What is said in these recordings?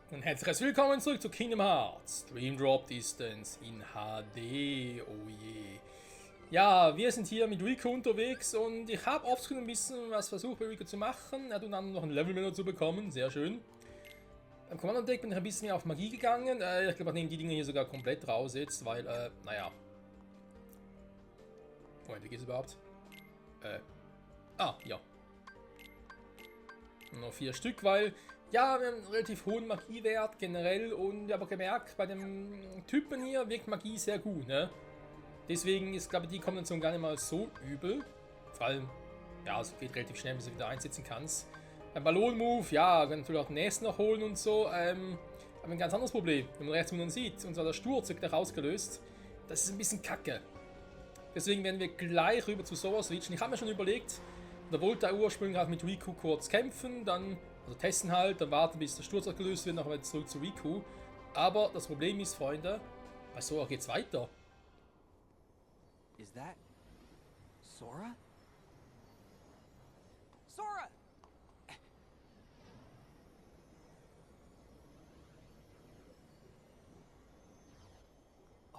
Und herzlich willkommen zurück zu Kingdom Hearts Dream Drop Distance in HD. Oh je. Ja, wir sind hier mit Rico unterwegs und ich habe offscreen ein bisschen was versucht bei Rico zu machen. Er hat unter anderem noch ein Level zu bekommen, sehr schön. Am Kommando-Deck bin ich ein bisschen mehr auf Magie gegangen. Ich glaube, ich nehme die Dinge hier sogar komplett raus jetzt, weil, naja. Moment, wie geht's überhaupt? Ja. Nur 4 Stück, weil, ja, wir haben einen relativ hohen Magiewert generell und ich habe gemerkt, bei dem Typen hier wirkt Magie sehr gut, ne? Deswegen ist, glaube ich, die Kombination gar nicht mal so übel. Vor allem, ja, es geht relativ schnell, bis du wieder einsetzen kannst. Beim Ballon-Move, ja, kann natürlich auch den nächsten noch holen und so. Aber ein ganz anderes Problem, wenn man rechts unten sieht, und zwar der Sturz wird gleich ausgelöst. Das ist ein bisschen kacke. Deswegen werden wir gleich rüber zu Sora switchen. Ich habe mir schon überlegt, da wollte er ursprünglich auch mit Riku kurz kämpfen, dann, also testen halt, dann warten, bis der Sturz ausgelöst wird, dann wieder zurück zu Riku. Aber das Problem ist, Freunde, bei Sora geht's weiter. Is that Sora? Sora! Oh.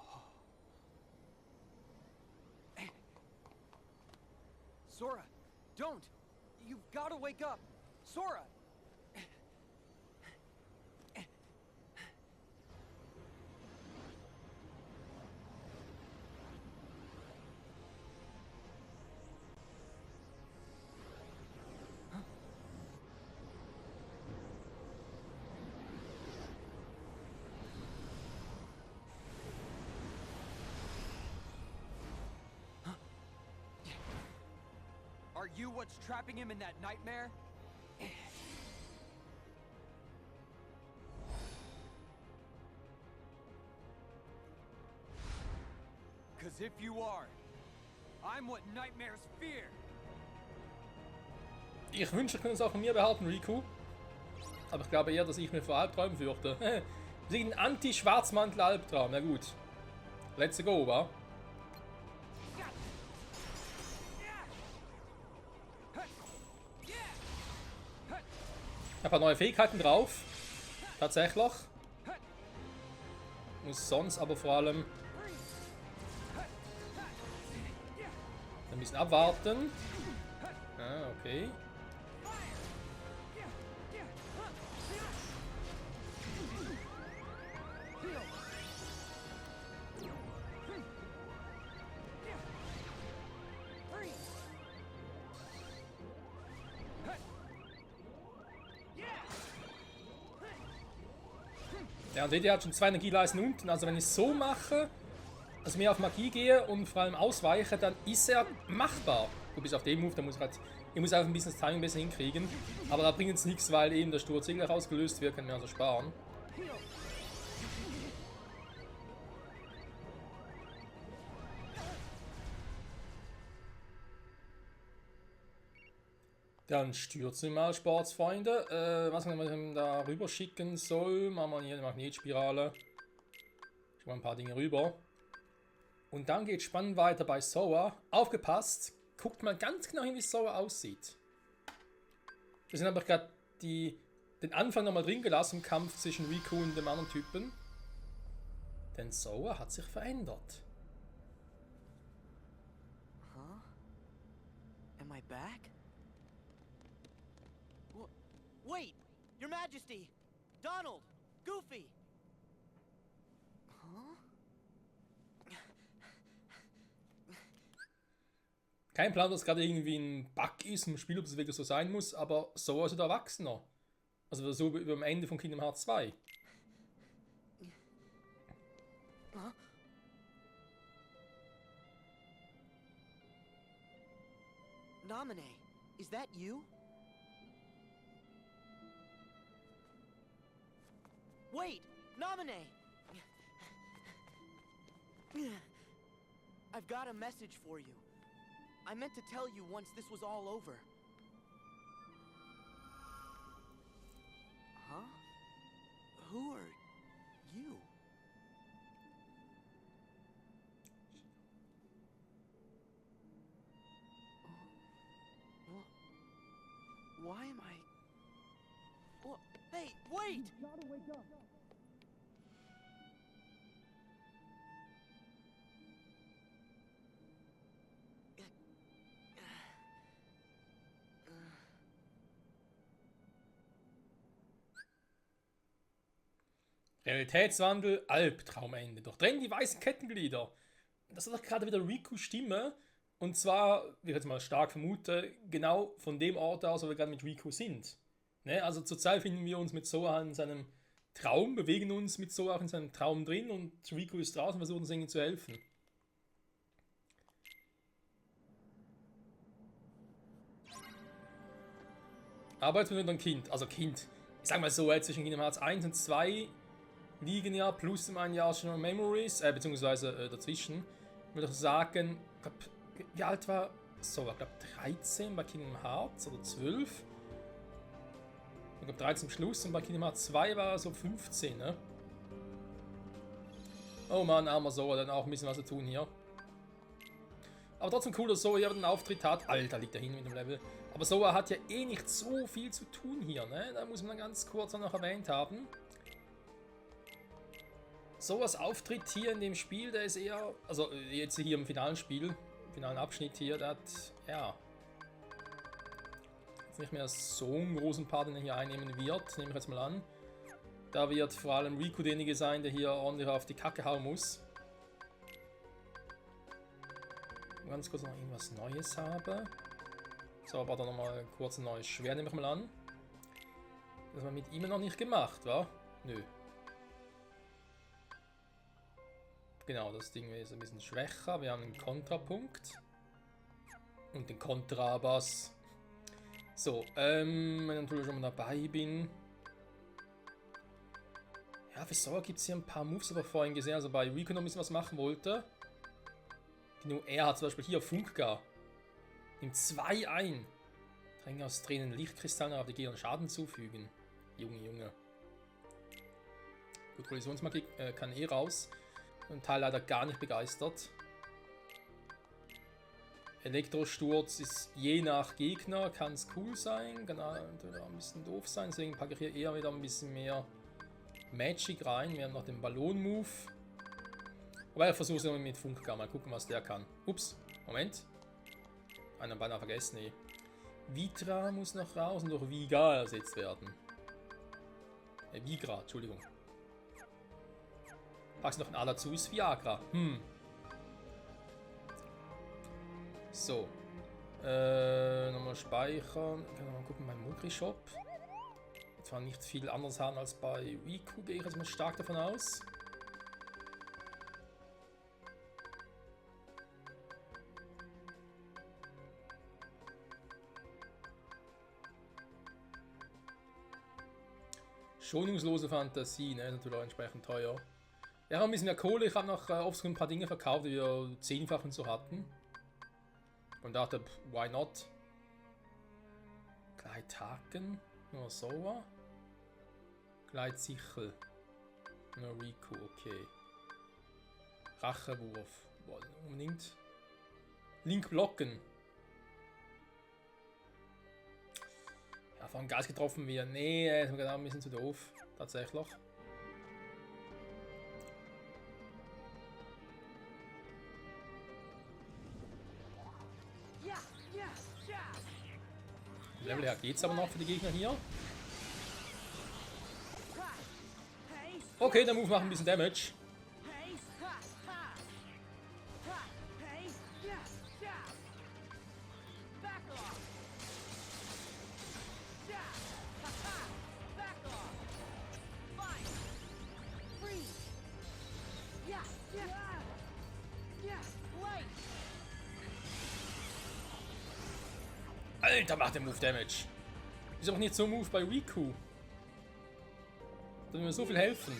Sora, don't! You've got to wake up! Sora! Are you what's trapping him in that nightmare? Cause if you are, I'm what nightmares fear. Ich wünschte, ich könnte es auch von mir behalten, Riku. Aber ich glaube eher, dass ich mir vor Albträumen fürchte. Wir sind ein Anti-Schwarzmantel-Albtraum. Na gut. Let's go, wa? Ein paar neue Fähigkeiten drauf. Tatsächlich. Muss sonst aber vor allem ein bisschen abwarten. Ah, okay. Ja, und seht ihr, hat schon 2 Energieleisten unten. Also wenn ich es so mache, also mehr auf Magie gehe und vor allem ausweiche, dann ist er machbar. Gut, bis auf den Move, da muss ich muss einfach ein bisschen das Timing besser hinkriegen. Aber da bringt es nichts, weil eben der Sturz gleich ausgelöst wird, können wir also sparen. Dann stürzen wir mal, Sportsfreunde. Was man da rüber schicken soll, machen wir hier eine Magnetspirale. Schauen wir ein paar Dinge rüber. Und dann geht es spannend weiter bei Sora. Aufgepasst, guckt mal ganz genau hin, wie Sora aussieht. Wir sind aber gerade den Anfang nochmal drin gelassen im Kampf zwischen Riku und dem anderen Typen. Denn Sora hat sich verändert. Huh? Am I back? Wait! Your Majesty! Donald! Goofy! Huh? Kein Plan, dass gerade irgendwie ein Bug ist im Spiel, ob es wirklich so sein muss, aber Sora ist der Erwachsener. Also so wie am Ende von Kingdom Hearts 2. Huh? Naminé, is that you? Wait! Naminé! I've got a message for you. I meant to tell you once this was all over. Huh? Who are you? Why am I... Hey, wait! wait! Realitätswandel, Albtraumende. Durchtrennen die weißen Kettenglieder. Das ist doch gerade wieder Rikus Stimme. Und zwar, wie ich jetzt mal stark vermute, genau von dem Ort aus, wo wir gerade mit Riku sind. Ne? Also zurzeit finden wir uns mit Sora in seinem Traum, bewegen uns mit Sora auch in seinem Traum drin und Riku ist draußen und versucht uns irgendwie zu helfen. Aber jetzt mit einem Kind, also Kind, ich sag mal so, zwischen Kingdom Hearts 1 und 2 liegen ja plus ein Jahr schon Memories, beziehungsweise dazwischen, würde ich sagen, wie alt war Sora? Ich glaube 13 bei Kingdom Hearts oder 12. Ich glaube 13 am Schluss und bei Kingdom Hearts 2 war er so 15, ne? Oh Mann, armer Sora, dann auch ein bisschen was zu tun hier. Aber trotzdem cool, dass Sora hier einen Auftritt hat. Alter, liegt da hin mit dem Level. Aber Sora hat ja eh nicht so viel zu tun hier, ne? Da muss man ganz kurz noch erwähnt haben. Soras Auftritt hier in dem Spiel, der ist eher, also jetzt hier im finalen Spiel, im finalen Abschnitt hier, der hat, ja, jetzt nicht mehr so einen großen Part, den er hier einnehmen wird, nehme ich jetzt mal an. Da wird vor allem Riku derjenige sein, der hier ordentlich auf die Kacke hauen muss. Ganz kurz noch irgendwas Neues habe. So, aber dann nochmal kurz ein neues Schwert, nehme ich mal an. Das haben wir mit ihm noch nicht gemacht, wa? Nö. Genau, das Ding ist ein bisschen schwächer. Wir haben einen Kontrapunkt. Und den Kontrabass. So, wenn ich natürlich schon mal dabei bin. Ja, für Sora gibt es hier ein paar Moves, aber vorhin gesehen, also bei Riku noch ein bisschen was machen wollte. Genau, er hat zum Beispiel hier Funkgar. Nimmt 2 ein. Dränge aus Tränen Lichtkristalle auf die Gegner Schaden zufügen. Junge, Junge. Gut, Kollisionsmagie kann eh raus. Und Teil leider gar nicht begeistert. Elektrosturz ist je nach Gegner, kann es cool sein, kann natürlich auch ein bisschen doof sein, deswegen packe ich hier eher wieder ein bisschen mehr Magic rein. Wir haben noch den Ballon-Move. Wobei ich versuche es mit Funkgar, mal gucken, was der kann. Ups, Moment. Einer beinahe vergessen, nee. Vitra muss noch raus und durch Viga ersetzt werden. Vigra, Entschuldigung. Packst noch ein A dazu, ist Viagra. So. Nochmal speichern. Ich kann nochmal gucken, mein Mugri-Shop. Zwar nicht viel anderes haben als bei Riku, gehe ich jetzt mal stark davon aus. Schonungslose Fantasie, ne? Natürlich auch entsprechend teuer. Wir haben ein bisschen mehr Kohle, ich habe noch oft ein paar Dinge verkauft, die wir 10-fach und so hatten. Und dachte, why not? Gleithaken, nur Sora. Gleitsichel, nur Riku, okay. Rachewurf, unbedingt. Link blocken. Ja, von Geist getroffen wir. Nee, ist mir gerade ein bisschen zu doof. Tatsächlich. Level her geht's aber noch für die Gegner hier. Okay, der Move macht ein bisschen Damage. Alter, macht der Move Damage. Ist aber nicht so ein Move bei Riku. Da will mir so viel helfen.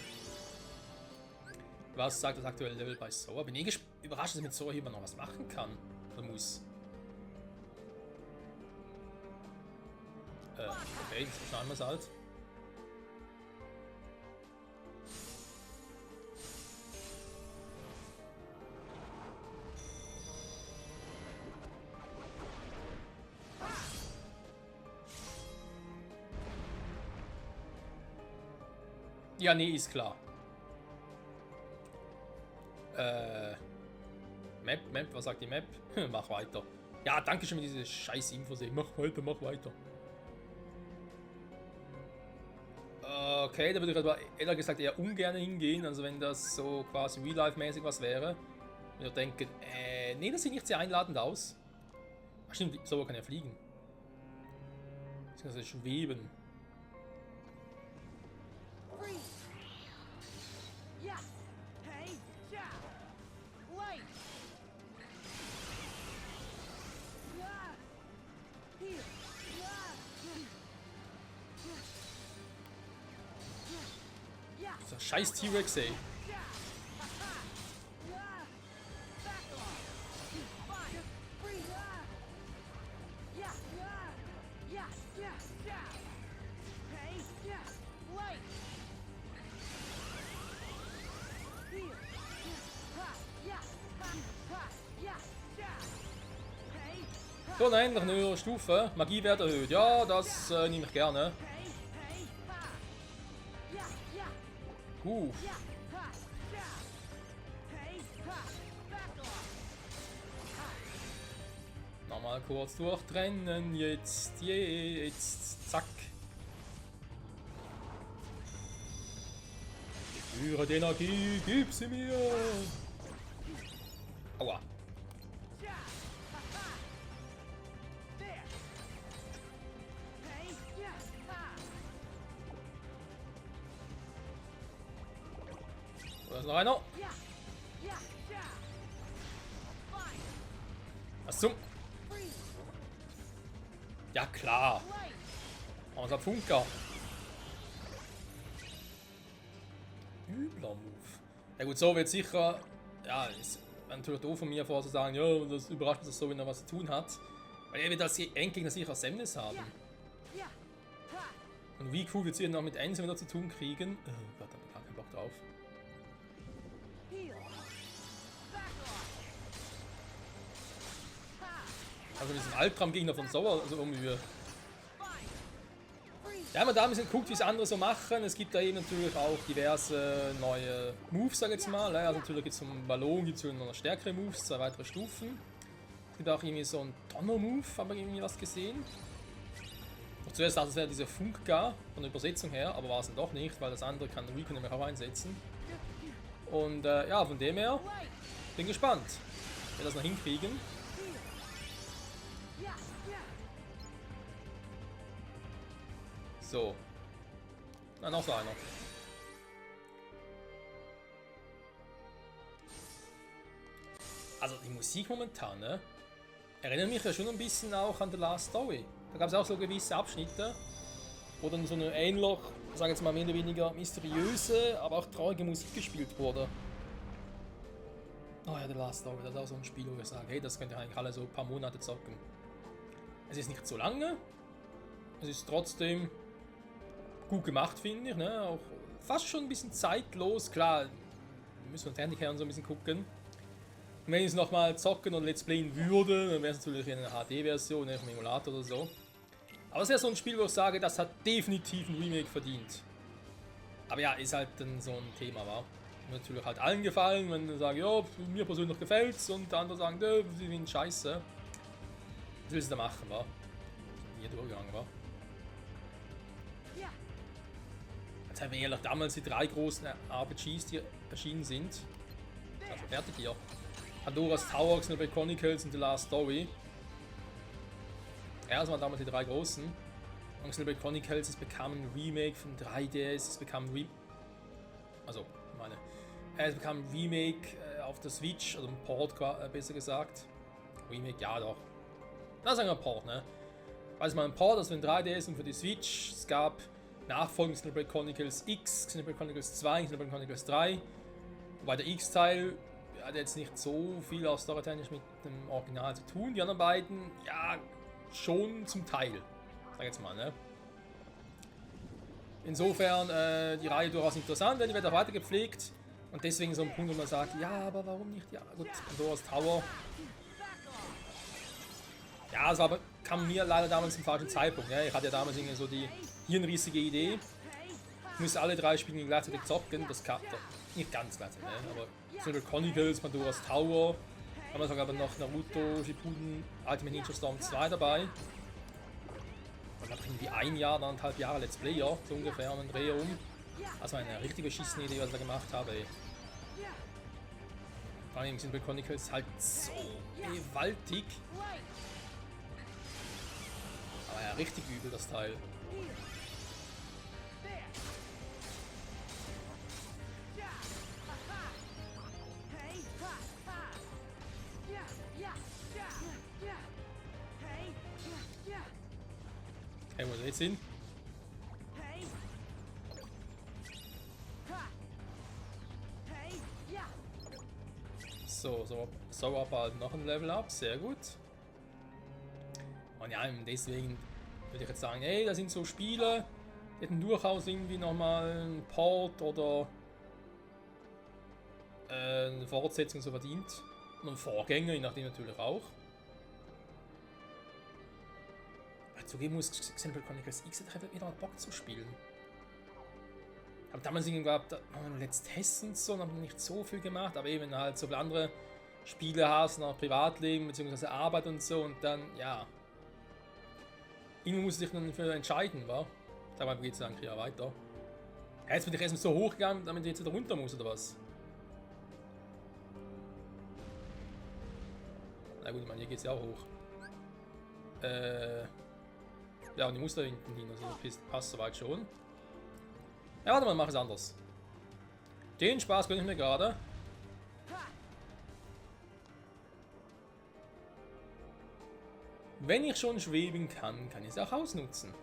Was sagt das aktuelle Level bei Sora? Bin ich überrascht, dass mit Sora hier noch was machen kann. Oder muss. Okay, das schauen wir es halt. Ja, nee, ist klar. Map, was sagt die Map? Mach weiter. Ja, danke schön für diese scheiß Infos. Mach weiter, mach weiter. Okay, da würde ich aber ehrlich gesagt eher ungern hingehen. Also wenn das so quasi Real-Life-mäßig was wäre. Und ich denke, nee, das sieht nicht sehr einladend aus. Ach stimmt, so kann er fliegen. Das schweben. So scheiß T-Rex, ey. So, nein, noch eine höhere Stufe. Magiewert erhöht. Ja, das nehme ich gerne. Nochmal kurz durchtrennen. Jetzt, zack. Führe die Energie, gib sie mir. Aua. Da ist noch einer. Was zum? Ja klar. Unser Funker. Übler Move. Ja gut, so wird sicher. Ja, ist natürlich doof von mir vor zu sagen, ja, das überrascht uns so, wenn er was zu tun hat. Weil er wird als Endgegner sicher Semnis haben. Und wie cool wird es hier noch mit Enzo wieder zu tun kriegen? Oh Gott, da hab ich gar keinen Bock drauf. Also diesen Albtraum-Gegner von Sauer, also irgendwie. Ja, man da ein bisschen guckt, wie es andere so machen. Es gibt da eben natürlich auch diverse neue Moves, sag ich jetzt mal. Also natürlich gibt es zum Ballon, gibt es noch stärkere Moves, 2 weitere Stufen. Es gibt auch irgendwie so einen Donner-Move, habe ich irgendwie was gesehen. Und zuerst dachte ich, es wäre dieser Funkgar von der Übersetzung her, aber war es dann doch nicht, weil das andere kann Rico nämlich auch einsetzen. Und ja, von dem her bin gespannt, wie wir das noch hinkriegen. So. Na, noch so einer. Also die Musik momentan, ne? Erinnert mich ja schon ein bisschen auch an The Last Story. Da gab es auch so gewisse Abschnitte, wo dann so eine ähnlich, sag jetzt mal mehr oder weniger mysteriöse, aber auch traurige Musik gespielt wurde. Oh ja, The Last Story, das ist auch so ein Spiel, wo ich sage, hey, das könnt ihr eigentlich alle so ein paar Monate zocken. Es ist nicht so lange, es ist trotzdem gut gemacht, finde ich, ne? Auch fast schon ein bisschen zeitlos. Klar, müssen wir Technik her und so ein bisschen gucken. Und wenn ich es nochmal zocken und Let's Playen würde, dann wäre es natürlich eine HD-Version, ne, vom Emulator oder so. Aber es ist ja so ein Spiel, wo ich sage, das hat definitiv ein Remake verdient. Aber ja, ist halt dann so ein Thema, wa? Natürlich halt allen gefallen, wenn sie sagen, ja, mir persönlich gefällt's und andere sagen, sie finden scheiße. Was willst du da machen, wa? Hier durchgegangen, wa? Jetzt haben wir ehrlich damals die 3 großen RPGs, die erschienen sind. Also fertig hier. Pandora's Tower, Xenoblade Chronicles und The Last Story. Ja, das waren damals die 3 großen. Und Xenoblade Chronicles, es bekam ein Remake von 3DS, es bekam ein es bekam ein Remake auf der Switch, also ein Port besser gesagt. Remake, ja doch. Na, sagen wir Port, ne? Also mal ein Port, also für den 3DS und für die Switch. Es gab Nachfolgen Xenoblade Chronicles X, Xenoblade Chronicles 2, Xenoblade Chronicles 3. Wobei der X-Teil hat jetzt nicht so viel aus storytechnisch mit dem Original zu tun. Die anderen beiden, ja, schon zum Teil. Sag jetzt mal, ne? Insofern die Reihe durchaus interessant, denn die wird auch weiter gepflegt. Und deswegen so ein Punkt, wo man sagt, ja, aber warum nicht? Ja, gut, Pandora's Tower. Ja, es kam mir leider damals zum falschen Zeitpunkt. Ja. Ich hatte ja damals irgendwie so die hirnrissige Idee. muss alle 3 Spiele gleichzeitig zocken, das klappt doch nicht ganz gleichzeitig, ne? Aber zum Beispiel Chronicles, Pandora's Tower, haben wir sogar aber noch Naruto Shippuden Ultimate Ninja Storm 2 dabei. Und dann irgendwie 1 Jahr, 1,5 Jahre Let's Player, so ungefähr, um den Dreh um. Also eine richtig beschissene Idee, was ich da gemacht habe, ey. Vor allem sind Chronicles halt so gewaltig. Aber ja, richtig übel das Teil. Hey, wo ist er jetzt hin? So aber halt noch ein Level up, sehr gut. Und ja, deswegen würde ich jetzt sagen, ey, das sind so Spiele, die hätten durchaus irgendwie nochmal einen Port oder eine Fortsetzung so verdient. Und einen Vorgänger, je nachdem natürlich auch. Zugeben muss, Xenoblade Chronicles X hat wieder mal Bock zu spielen. Aber damals gehabt, Let's Test und so, haben nicht so viel gemacht, aber eben halt so viele andere Spiele hast, nach Privatleben bzw. Arbeit und so und dann, ja. Irgendwo muss ich dann für entscheiden, wa? Dabei geht es dann ja weiter. Ja, jetzt bin ich erstmal so hochgegangen, damit ich jetzt wieder runter muss, oder was? Na gut, ich meine, hier geht es ja auch hoch. Ja, und ich muss da hinten hin, also das passt soweit schon. Ja, warte mal, mach es anders. Den Spaß gönne ich mir gerade. Wenn ich schon schweben kann, kann ich es auch ausnutzen.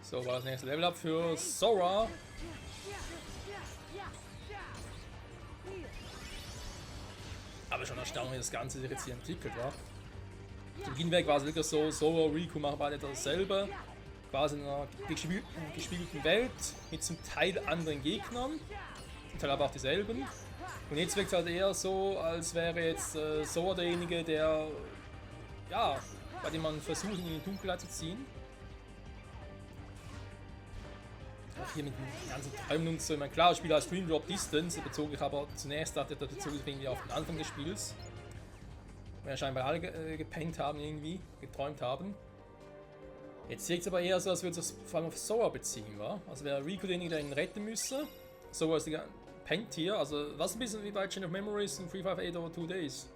So, war das nächste Level Up für Sora. Aber schon erstaunlich, wie das Ganze sich jetzt hier entwickelt, war. Zum Beginn war es wirklich so, Sora, Riku machen beide dasselbe. Quasi in einer gespiegelten Welt mit zum Teil anderen Gegnern. Zum Teil aber auch dieselben. Und jetzt wirkt es halt eher so, als wäre jetzt Sora derjenige, der, ja, bei dem man versucht, in die Dunkelheit zu ziehen. Auch hier mit den ganzen Träumen und so. Ich meine, klar, das Spiel heißt Dream Drop Distance, bezog ich aber zunächst bezog ich irgendwie auf den Anfang des Spiels. Weil ja scheinbar alle gepennt haben, irgendwie, geträumt haben. Jetzt sieht es aber eher so, als würde es vor allem auf Sora beziehen, wa? Also wäre Riku derjenige, der ihn retten müsse. Sora ist der pennt hier, also was ein bisschen wie bei Chain of Memories und 358 over 2 Days.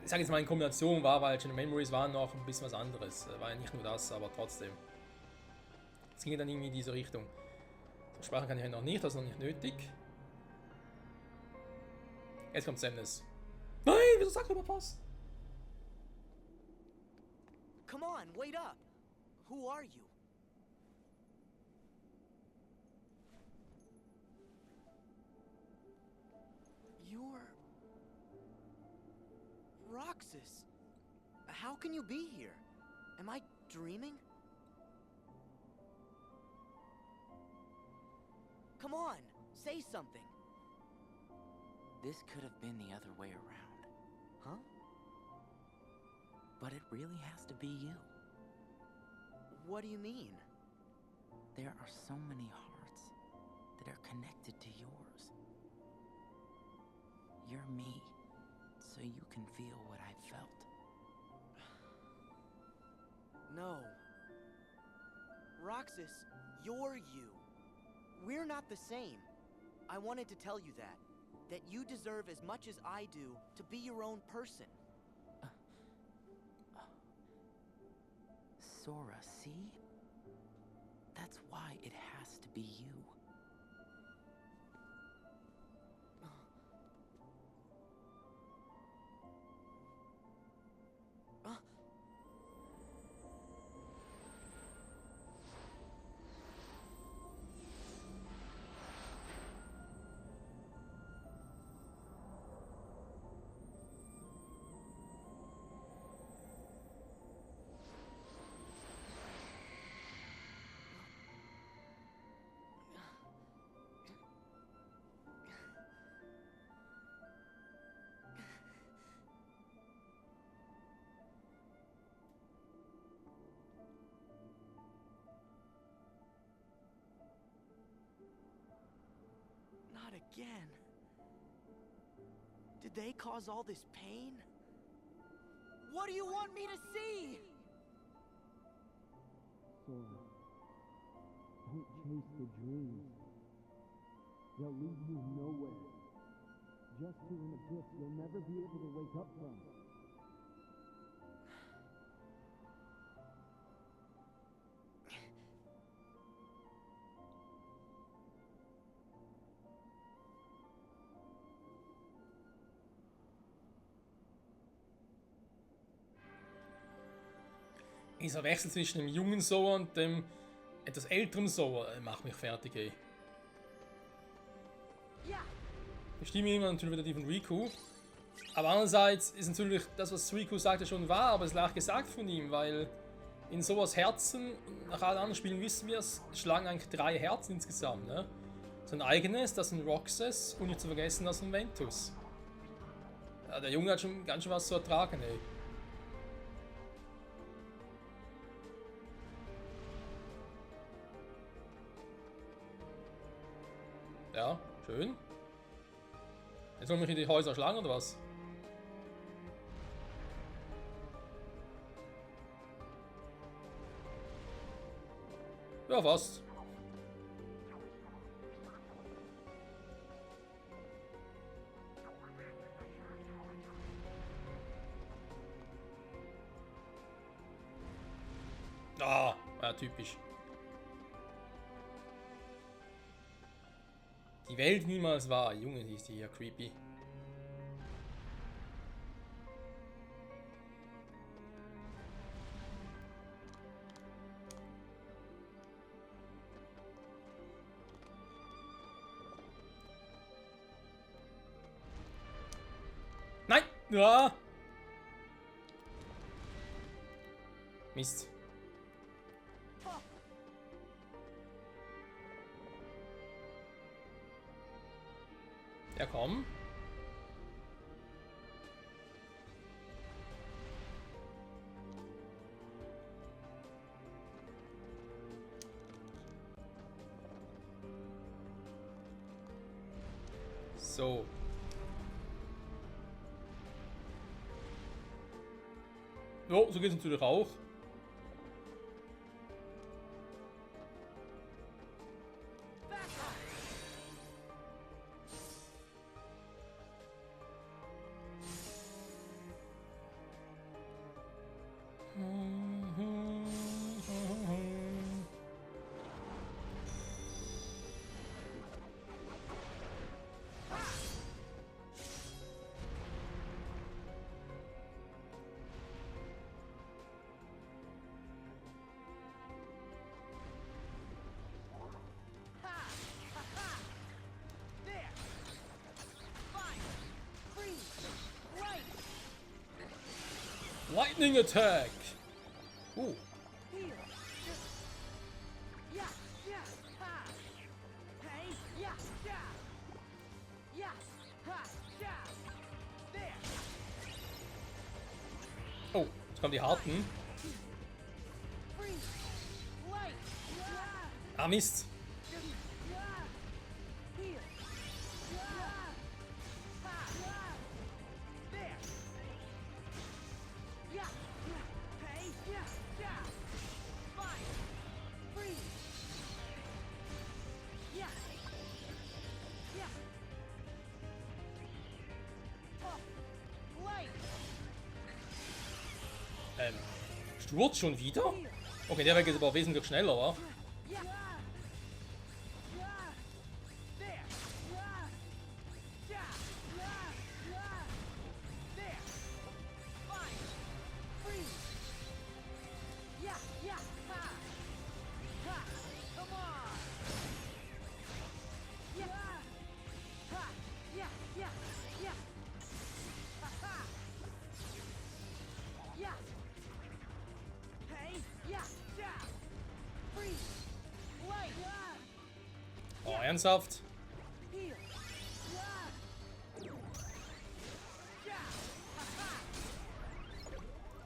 Ich sage jetzt mal in Kombination war, weil Chain of Memories war noch ein bisschen was anderes. War ja nicht nur das, aber trotzdem. Es ging dann irgendwie in diese Richtung. So sparen kann ich ja noch nicht, das ist noch nicht nötig. Jetzt kommt Samus. Nein, wieso sagt er was? Come on, wait up. Who are you? You're Roxas. How can you be here? Am I dreaming? Come on, say something. This could have been the other way around. Huh? But it really has to be you. What do you mean? There are so many hearts that are connected to yours. You're me, so you can feel what I felt. No. Roxas, you're you. We're not the same. I wanted to tell you that. That you deserve as much as I do to be your own person. Sora, see? That's why it has to be you. again. Did they cause all this pain? What do you want me to see? Sora, don't chase the dreams. They'll lead you nowhere. Just to an abyss you'll never be able to wake up from. Dieser Wechsel zwischen dem jungen Sora und dem etwas älteren Sora macht mich fertig, ey. Die Stimme immer natürlich wieder die von Riku. Aber andererseits ist natürlich das, was Riku sagte, schon wahr, aber es ist leicht gesagt von ihm, weil in Soras Herzen, nach allen anderen Spielen wissen wir es, schlagen eigentlich 3 Herzen insgesamt. Ne? Sein eigenes, das von Roxas und nicht zu vergessen das von Ventus. Ja, der Junge hat schon ganz schön was zu ertragen, ey. Ja, schön. Jetzt wollen wir in die Häuser schlagen, oder was? Ja, fast. Ah, ja, typisch. Die Welt niemals war. Junge, die ist hier creepy. Nein! Ja! Mist. Ja, komm. So. Oh, so geht es natürlich auch. Lightning Attack! Oh, jetzt kommen die harten. Ah, Mist. Sturz schon wieder? Okay, der Weg ist aber wesentlich schneller, wa? Oh, ernsthaft?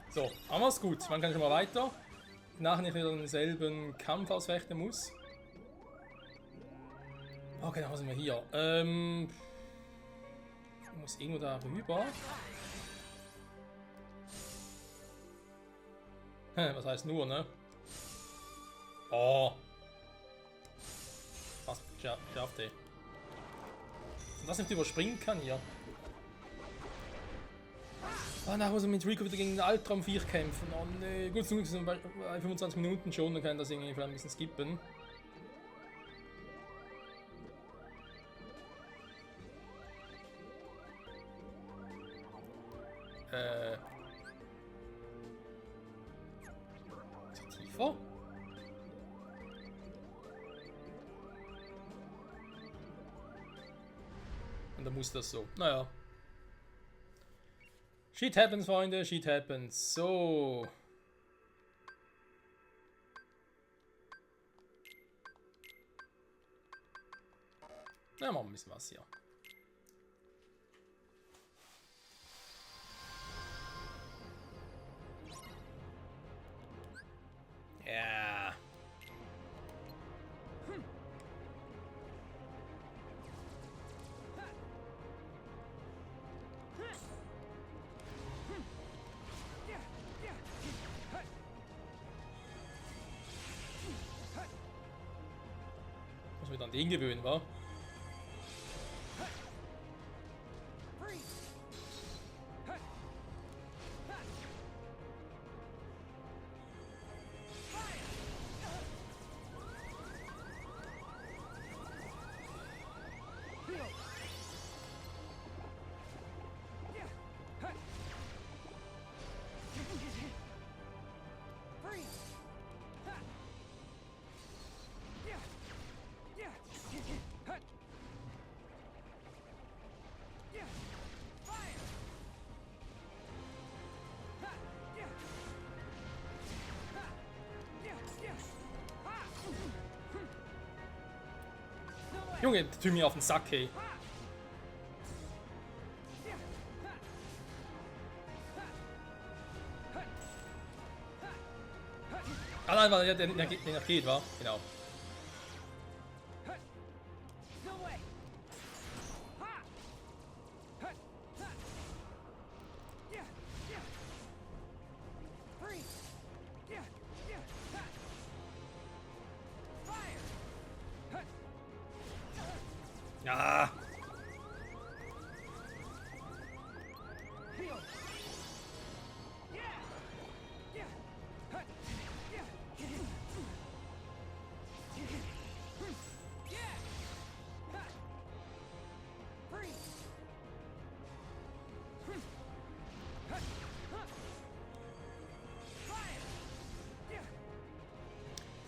So, haben wir es gut. Man kann schon mal weiter. Nachher nicht wieder denselben Kampf ausfechten muss. Okay, dann sind wir hier. Ich muss irgendwo da rüber. Was heißt nur, ne? Oh. Was? Schafft ey. Und das nicht überspringen kann hier. Ah, nachher muss man mit Rico wieder gegen den Albtraum 4 kämpfen. Oh ne. Gut, zum Glück sind wir bei 25 Minuten schon, dann kann das irgendwie vielleicht ein bisschen skippen. Ist er tiefer? Und dann muss das so. Naja. Shit happens, Freunde, shit happens. So. Ja, machen wir ein bisschen was hier. Ja. Muss mich an den gewöhnen, wa? Junge, der tut mir auf den Sack, hey. Ah nein, weil der noch geht, wa? Genau. Ja.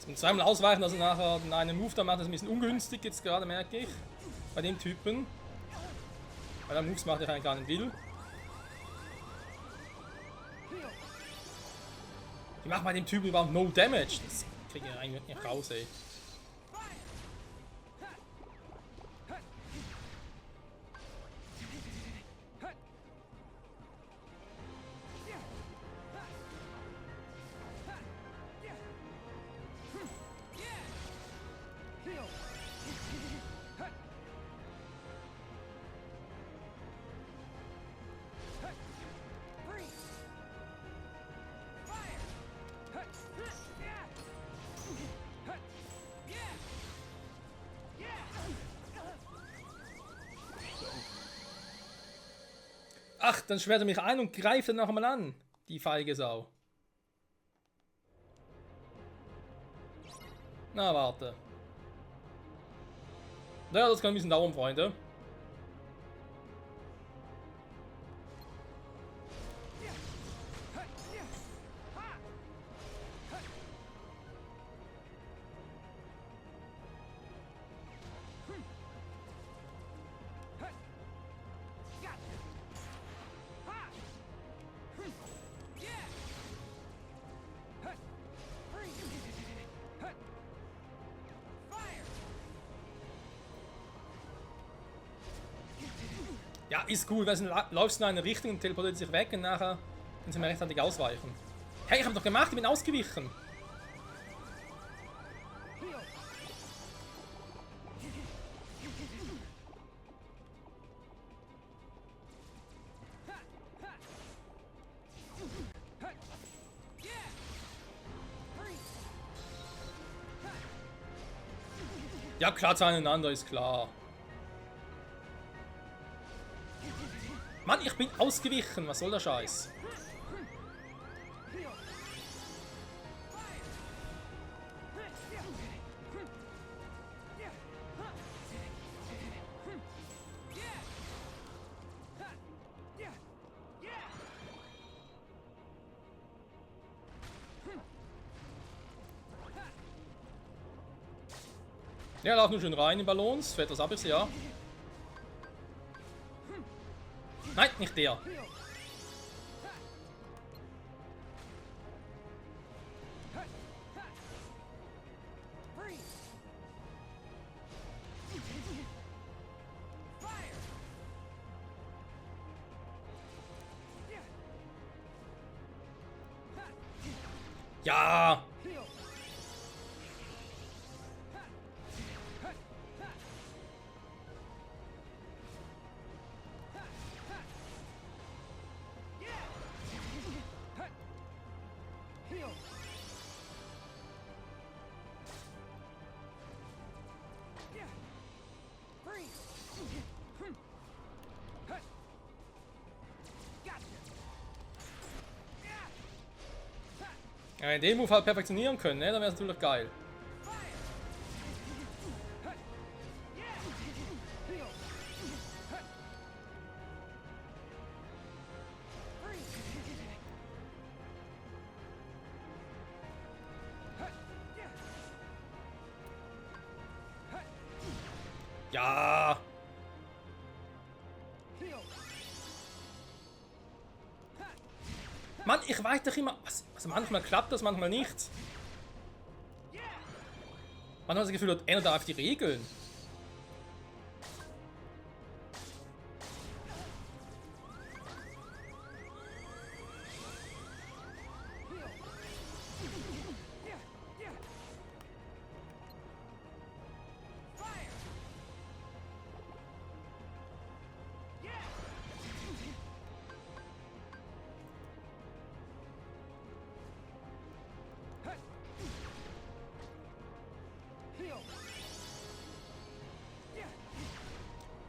Jetzt zweimal ausweichen, also nachher einen Move da macht, das ist ein bisschen ungünstig jetzt gerade, merke ich. Bei dem Typen. Weil er Moves macht, der eigentlich gar nicht will. Die machen bei dem Typen überhaupt no damage. Das kriege ich eigentlich nicht raus, ey. Ach, dann sperrt er mich ein und greift dann noch einmal an. Die feige Sau. Na, warte. Naja, das kann ein bisschen dauern, Freunde. Ja, ist cool, weil du läufst in eine Richtung und teleportiert sich weg und nachher können sie mir rechtzeitig ausweichen. Hey, ich hab doch gemacht, ich bin ausgewichen. Ja, klar zueinander, ist klar. Mann, ich bin ausgewichen. Was soll der Scheiß? Ja, lauf nur schön rein in Ballons. Für etwas hab ich's, ja. Nein, nicht der. Ja! Ja, in dem Move halt perfektionieren können, ne? Dann wäre es natürlich geil. Ja! Mann, ich weiß doch immer. Also manchmal klappt das, manchmal nicht. Man hat das Gefühl, dort ändert er einfach die Regeln.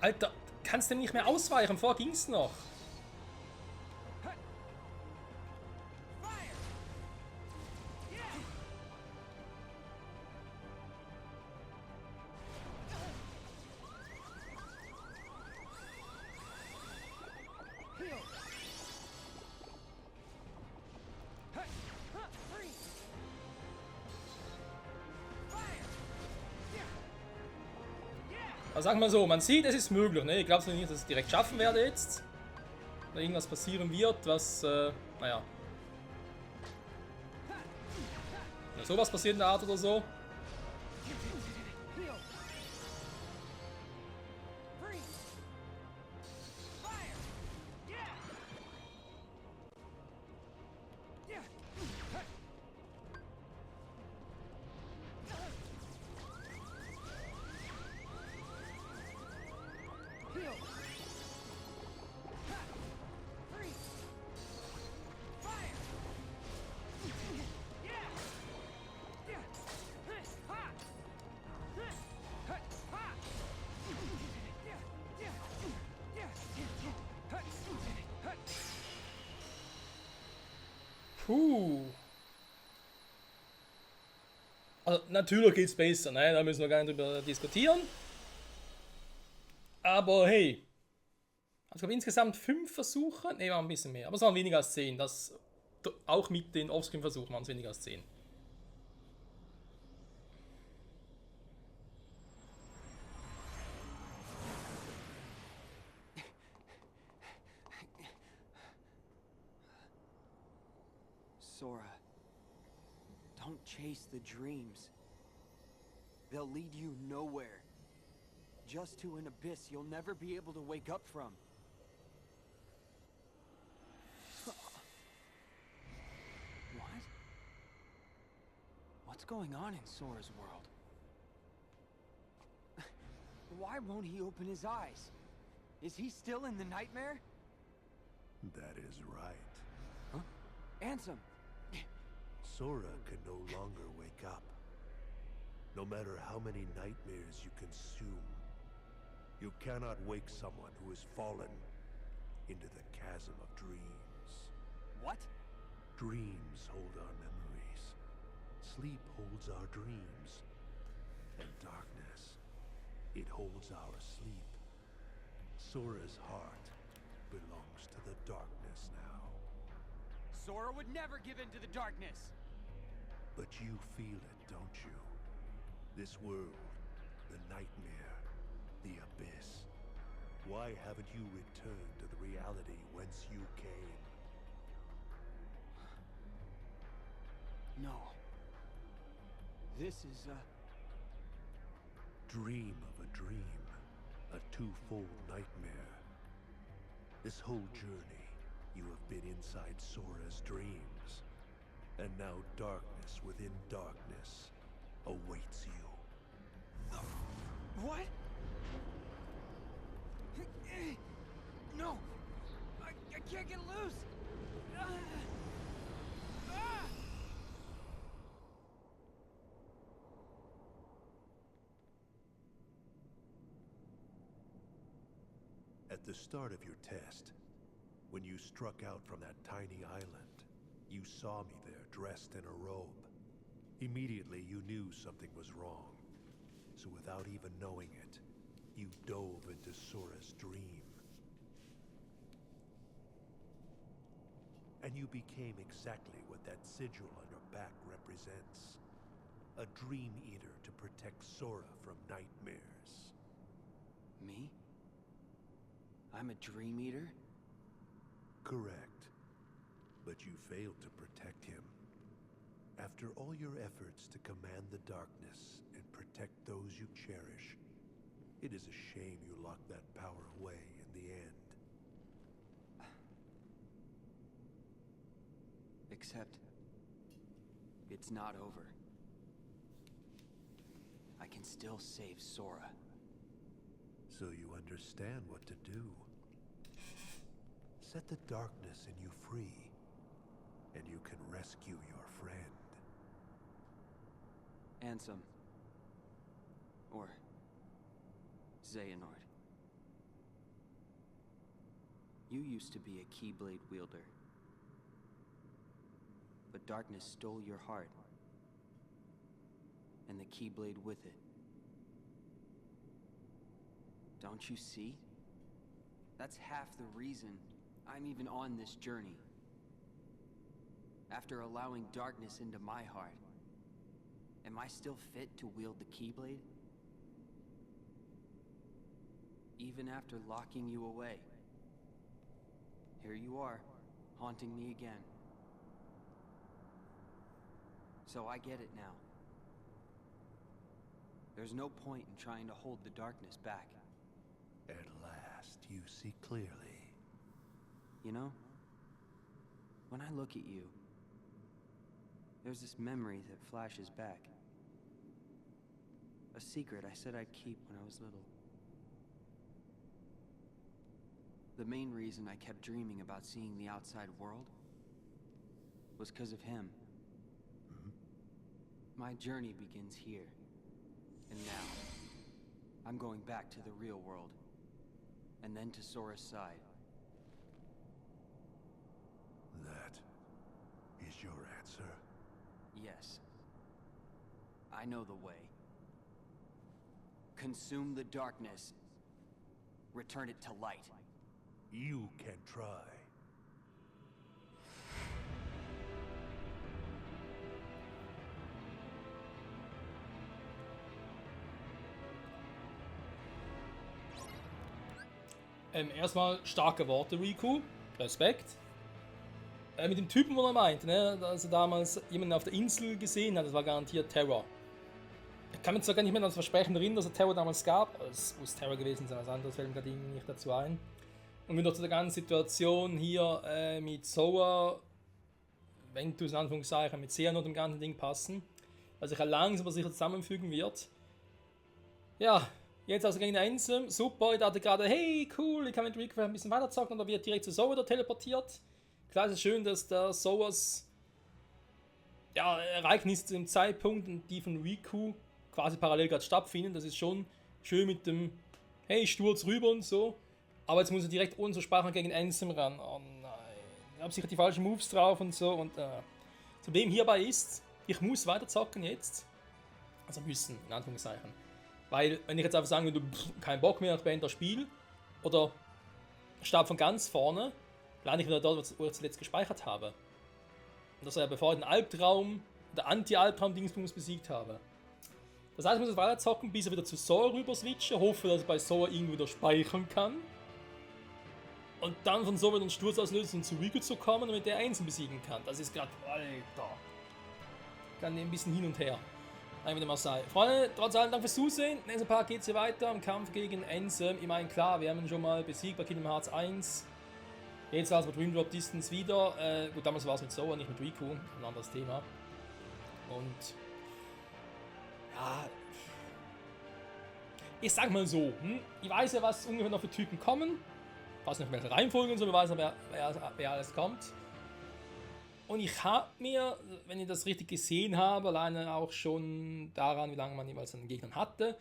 Alter, kannst du nicht mehr ausweichen? Vorher ging's noch. Also sagen wir so, man sieht, es ist möglich. Ne? Ich glaube nicht, dass ich es direkt schaffen werde jetzt. Oder irgendwas passieren wird, was, naja. Wenn sowas passiert in der Art oder so. Puh. Also natürlich geht's besser, ne? Da müssen wir gar nicht drüber diskutieren. Aber hey. Also ich glaube insgesamt 5 Versuche. Ne, waren ein bisschen mehr. Aber es waren weniger als 10. Das, auch mit den Offscreen-Versuchen waren es weniger als 10. Sora, don't chase the dreams. They'll lead you nowhere. Just to an abyss you'll never be able to wake up from. What? What's going on in Sora's world? Why won't he open his eyes? Is he still in the nightmare? That is right. Huh? Ansem! Sora could no longer wake up. no matter how many nightmares you consume. You cannot wake someone who has fallen into the chasm of dreams. What? Dreams hold our memories. Sleep holds our dreams. And darkness, it holds our sleep. Sora's heart belongs to the darkness now. Sora would never give in to the darkness! But you feel it, don't you? This world, the nightmare, the abyss. Why haven't you returned to the reality whence you came? No. This is a... Dream of a dream, a twofold nightmare. This whole journey, you have been inside Sora's dreams. And now darkness within darkness awaits you. What? No! I can't get loose! Ah! At the start of your test, when you struck out from that tiny island, you saw me there dressed in a robe. Immediately you knew something was wrong. So without even knowing it, you dove into Sora's dream. And you became exactly what that sigil on your back represents. A dream eater to protect Sora from nightmares. Me? I'm a dream eater? Correct. But you failed to protect him. After all your efforts to command the darkness and protect those you cherish, it is a shame you locked that power away in the end. Except... it's not over. I can still save Sora. So you understand what to do. Set the darkness in you free, and you can rescue your friend. Ansem. Or... Xehanort. You used to be a Keyblade wielder. But darkness stole your heart. And the Keyblade with it. Don't you see? That's half the reason I'm even on this journey. After allowing darkness into my heart, am I still fit to wield the Keyblade? Even after locking you away. Here you are, haunting me again. So I get it now. There's no point in trying to hold the darkness back. At last, you see clearly. You know, when I look at you, there's this memory that flashes back. A secret I said I'd keep when I was little. The main reason I kept dreaming about seeing the outside world was because of him. My journey begins here. And now, I'm going back to the real world. And then to Sora's side. That is your answer? Yes. I know the way. Consume the darkness. Return it to light. You can try. Erstmal starke Worte, Riku. Respekt. Mit dem Typen, wo er meint, ne, dass er damals jemanden auf der Insel gesehen hat, das war garantiert Terror. Ich kann mich zwar gar nicht mehr an das Versprechen erinnern, dass es Terror damals gab, es muss Terror gewesen sein, als anderes fällt mir gerade nicht dazu ein. Und wieder zu der ganzen Situation hier mit Sora, wenn du es in Anführungszeichen mit Xehanort dem ganzen Ding passen, was sich ja langsam aber sicher zusammenfügen wird. Ja, jetzt also gegen Ansem, super, ich dachte gerade, hey cool, ich kann mit Riku ein bisschen weiter zocken, und er wird direkt zu Sora teleportiert. Klar, es ist schön, dass der Soras Ereignis zu dem Zeitpunkt, die von Riku quasi parallel gerade stattfinden. Das ist schon schön mit dem, hey, ich sturz rüber und so. Aber jetzt muss er direkt ohne zu sparen gegen Ansem ran. Oh nein. Ich habe sicher die falschen Moves drauf und so. Und das Problem hierbei ist, ich muss weiter zocken jetzt. Also müssen, in Anführungszeichen. Weil, wenn ich jetzt einfach sagen würde, kein Bock mehr, ich beende das Spiel. Oder starte von ganz vorne, lande ich wieder dort, wo ich zuletzt gespeichert habe. Und das war ja bevor ich den Albtraum, der Anti-Albtraum-Dingsbums besiegt habe. Das heißt, ich muss jetzt weiter zocken, bis ich wieder zu Sora rüber switche, hoffe, dass ich bei Sora irgendwie wieder speichern kann. Und dann von Sora wieder einen Sturz auslösen und zu Riku zu kommen, damit der Einzeln besiegen kann. Das ist gerade, Alter. Kann ein bisschen hin und her. Einfach wieder mal sein. Freunde, trotz allem Dank fürs Zusehen. In diesem Part geht es hier weiter im Kampf gegen Ansem. Ich meine, klar, wir haben ihn schon mal besiegt bei Kingdom Hearts 1. Jetzt war es mit Dream Drop Distance wieder. Gut, damals war es mit Sora, nicht mit Riku. Ein anderes Thema. Und ja, ich sag mal so, ich weiß ja, was ungefähr noch für Typen kommen. Ich weiß nicht, welche Reihenfolge und so, ich weiß ja, wer alles kommt. Und ich habe mir, wenn ich das richtig gesehen habe, alleine auch schon daran, wie lange man jeweils einen Gegner hatte,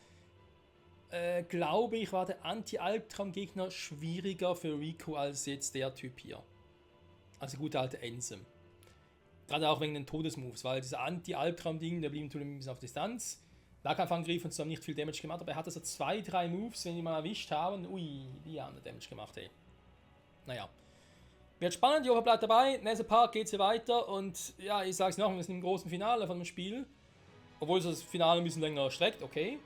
glaube ich, war der Anti-Albtraum-Gegner schwieriger für Riku als jetzt der Typ hier. Also gute alte Ansem. Gerade auch wegen den Todesmoves, weil dieser Anti-Albtraum-Ding, der blieb natürlich ein bisschen auf Distanz. Nahkampfangriff und so haben nicht viel Damage gemacht, aber er hatte so 2-3 Moves, wenn die mal erwischt haben. Ui, die haben Damage gemacht, ey. Naja. Wird spannend, Jochen bleibt dabei. Nächster Part geht's hier weiter und ja, ich sag's noch, wir sind im großen Finale von dem Spiel. Obwohl es das Finale ein bisschen länger streckt, okay.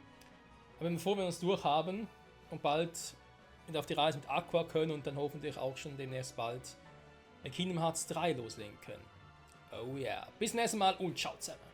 Aber bevor wir uns durchhaben und bald wieder auf die Reise mit Aqua können und dann hoffentlich auch schon demnächst bald mit Kingdom Hearts 3 loslegen können. Oh ja, bis zum nächsten Mal und ciao zusammen.